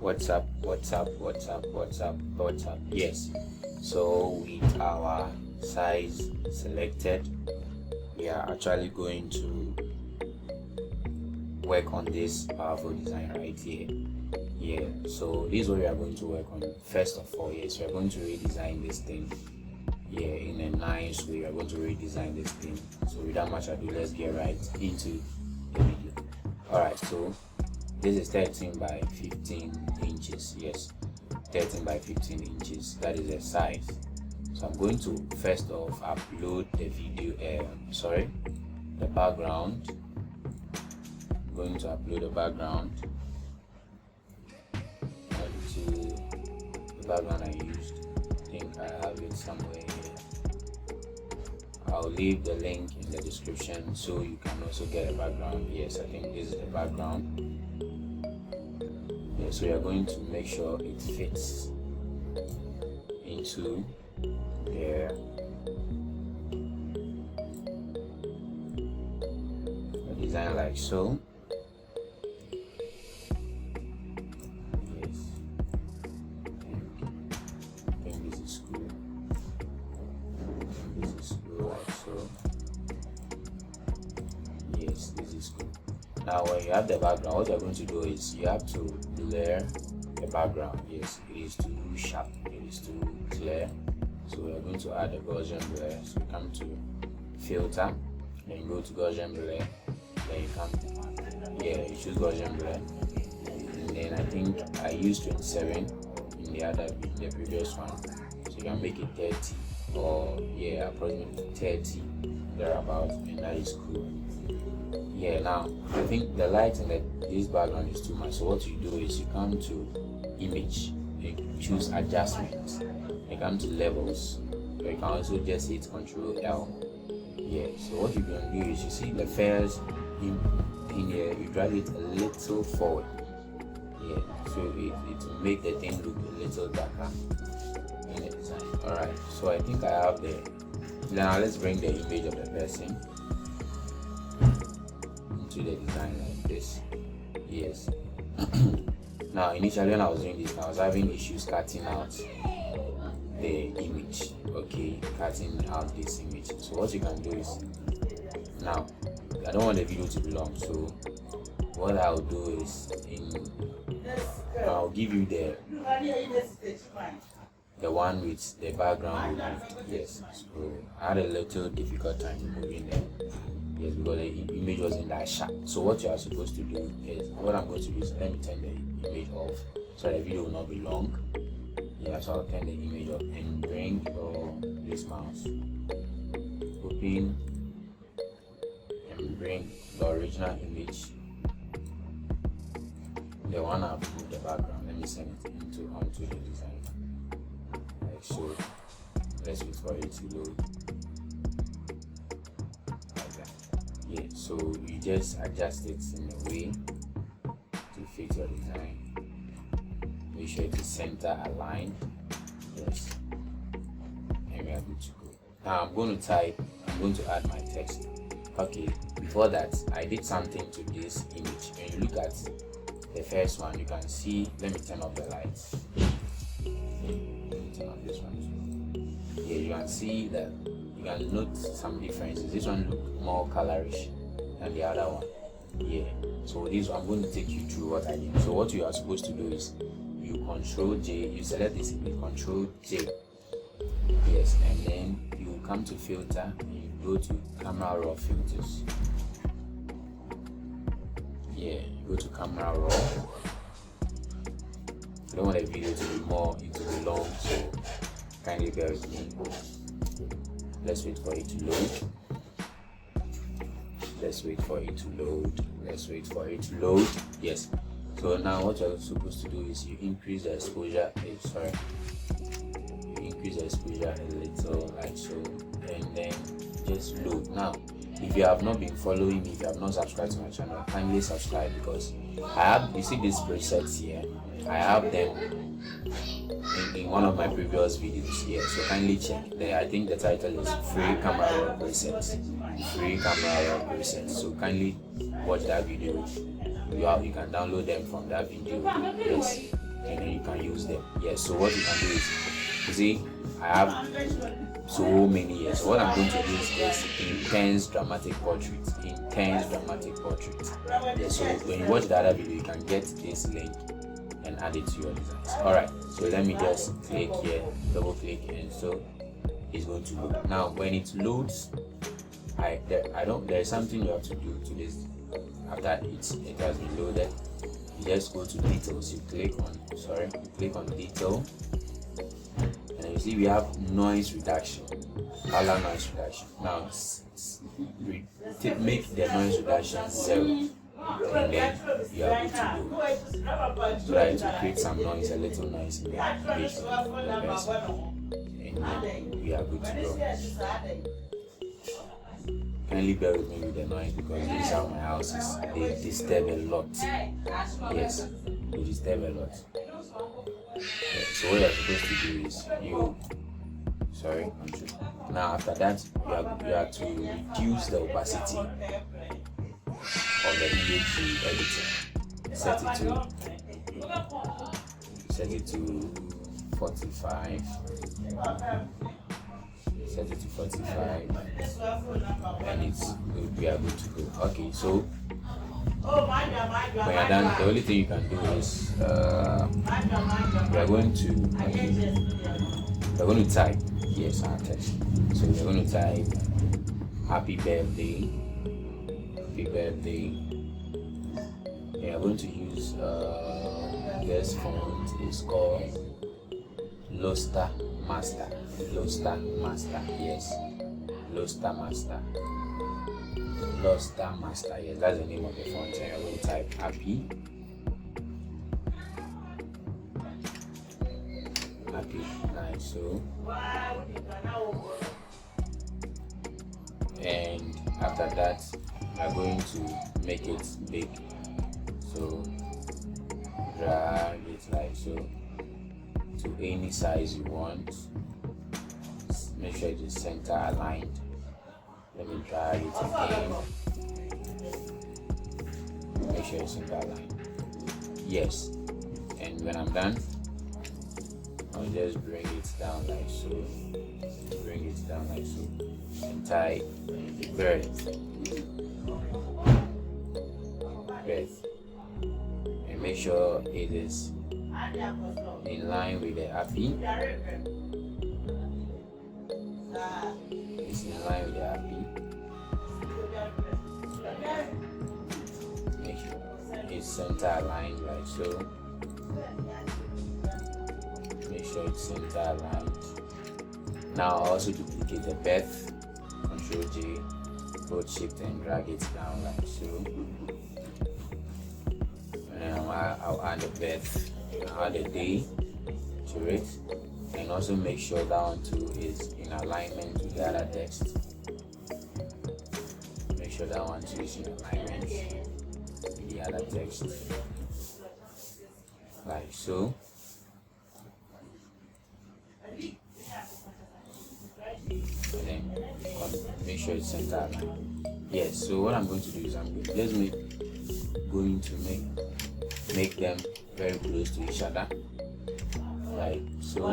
what's up. Yes, so with our size selected, we are actually going to work on this powerful design right here. Yeah, so this is what we are going to work on. First of all, yes, we are going to redesign this thing. Yeah, in a nice way. We are going to redesign this thing. So without much ado, let's get right into the video. Alright, so this is 13 by 15 inches. Yes, 13 by 15 inches. That is the size. So I'm going to first off upload the video, the background. I'm going to upload the background to the background I used. I think I have it somewhere here. I'll leave the link in the description so you can also get a background. Yes, I think this is the background. Yeah, so you're going to make sure it fits into the design like so. Yes, I think this is cool. This is cool like so. Yes, this is cool. Now when you have the background, what you're going to do is you have to blur the background. Yes, it is too sharp, it is too clear. So we are going to add a Gaussian blur. So you come to filter, then you go to Gaussian blur, then you come you choose Gaussian blur, and then I think I used 27 in the previous one. So you can make it 30 or approximately 30 thereabouts, and that is cool. Yeah, now I think the light in this background is too much. So what you do is you come to image, you choose adjustments, you come to levels, or you can also just hit Ctrl L. Yeah, so what you can do is you see the first in here, you drag it a little forward. Yeah, so it will make the thing look a little darker in the design. Alright, so I think I have now let's bring the image of the person into the design like this. Yes. Now initially when I was doing this, I was having issues cutting out the image. Okay, cutting out this image. So what you can do is, now I don't want the video to be long, so what I'll do is I'll give you the one with the background removed. Yes, so I had a little difficult time removing them. Yes, because the image wasn't that sharp. So what you are supposed to do is, what I'm going to do is, let me turn the image off so the video will not be long. Yeah, so I'll turn the image off and bring this mouse, open and bring the original image, the one I've moved the background. Let me send it onto the design like so. Let's wait for it to load. Yeah, so you just adjust it in a way to fit your design. Make sure it is center aligned. Yes, and we are good to go. Now I'm going to add my text. Okay, before that I did something to this image. When you look at the first one, you can see, let me turn off the lights. Let me turn off this one too. Yeah, you can see that you can note some differences. This one look more colorish than the other one. Yeah, so this one I'm going to take you through what I did. So what you are supposed to do is you Control J, you select this, you Control J. Yes, and then you come to filter and you go to camera raw filters. Yeah, you go to camera raw. I don't want the video to be long, so kindly bear with me. Let's wait for it to load. Let's wait for it to load. Let's wait for it to load. Yes. So now what you're supposed to do is you increase the exposure. You increase the exposure a little like so, and then just load. Now, if you have not been following me, if you have not subscribed to my channel, kindly subscribe, because you see these presets here. I have them in one of my previous videos here, so kindly check. I think the title is Free Camera Raw Presets. Free Camera Raw Presets. So kindly watch that video. You can download them from that video. Yes. and then you can use them. Yes, so what you can do is, you see, I have so many years. So what I'm going to use is intense dramatic portrait. Intense dramatic portrait. Yes, so when you watch the other video, you can get this link and add it to your designs. Alright, so let me just click here, double click, and so it's going to load. Now when it loads, there's something you have to do to this. After it has been loaded, you just go to details, you click on detail, and then you see we have noise reduction, color noise reduction. Now make the noise reduction 0, and then you are good to go. So that it will create some noise, a little noise in the application, and then we are good to go. Kindly bear with me with the noise because this is how my house is. They disturb a lot. Yes, they disturb a lot. Yeah, so what you're supposed to do is now after that you have to reduce the opacity of the image you editing. Set it to 45. Set it to 45, and we are good to go. Okay, so when you're done, the only thing you can do is we are going to type our text. So we're going to type happy birthday, and we are going to use this font is called Lustre Master. Yes, Lustre Master. Yes, that's the name of the font. And I'm going to type happy. Nice. So, and after that, we're going to make it big. So, drag it like so to any size you want. Make sure it is center aligned. Let me drag it again. Make sure it's center aligned. Yes. And when I'm done, I'll just bring it down like so. And type birth. And make sure it is in line with the happy. It's in line with the happy. Make sure it's center aligned like so. Make sure it's center aligned. Now I'll also duplicate the birth. Control J, hold shift and drag it down like so. And I'll add the birth. I'll add a day to it. And also make sure that one too is in alignment with the other text. Make sure that one too is in alignment with the other text. Like so. And then make sure it's center aligned. Yes, so what I'm going to do is going to make them very close to each other. Like so.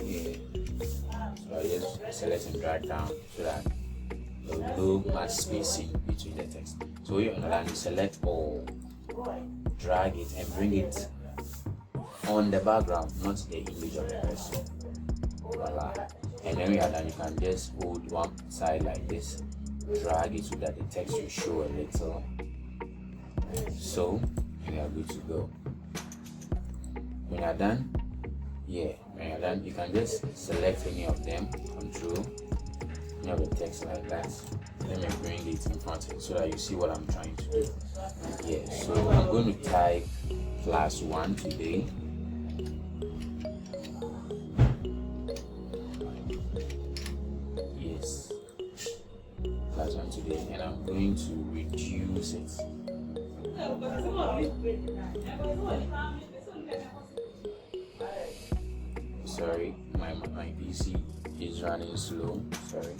Yeah. So I just select and drag down so that there will be no much spacing between the text. So you select all, drag it and bring it on the background, not the image of the person. Voila. And then when you are done, you can just hold one side like this, drag it so that the text will show a little. So you are good to go. When you're done, you can just select any of them, control any of the text like that. Let me bring it in front of it so that you see what I'm trying to do. Yeah, so I'm going to type +1 today. Yes, +1 today, and I'm going to reduce it. Sorry, my PC is running slow. Sorry.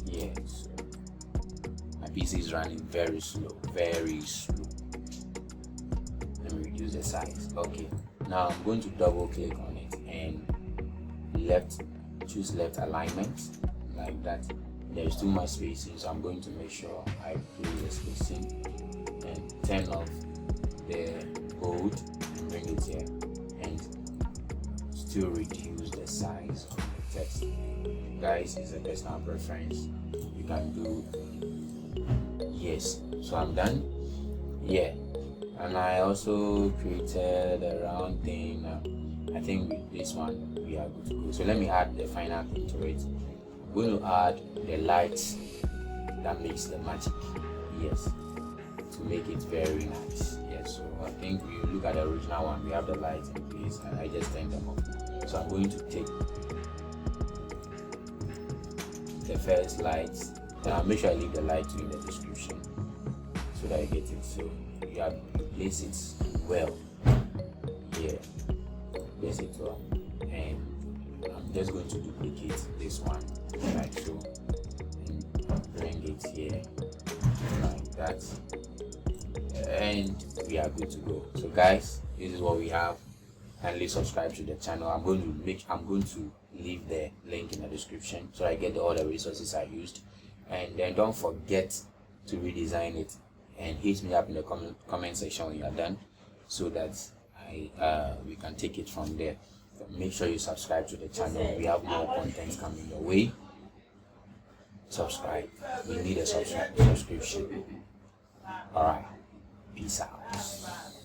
Yes, my PC is running very slow, very slow. Let me reduce the size. Okay, now I'm going to double click on it and choose left alignment like that. There's too much spacing, so I'm going to make sure I place the spacing and turn off the bold and bring it here, and still reduce the size of the text. Guys, it's a personal preference. You can do yes. So I'm done. Yeah, and I also created a round thing. I think with this one we are good to go. So let me add the final thing to it. I'm going to add the lights that makes the magic. Yes, to make it very nice. Yes, so I think we look at the original one. We have the lights in place, and I just turned them off. So I'm going to take the first lights. Then I'll make sure I leave the light in the description so that you get it. So you have to place it well. Yeah, place it well, and I'm just going to duplicate this one like so, and bring it here like that, and we are good to go. So guys, this is what we have. Kindly subscribe to the channel. I'm going to leave the link in the description so I get all the resources I used, and then don't forget to redesign it and hit me up in the comment section when you are done, so that we can take it from there. Make sure you subscribe to the channel. We have more content coming your way. Subscribe. We need a subscription. All right, peace out.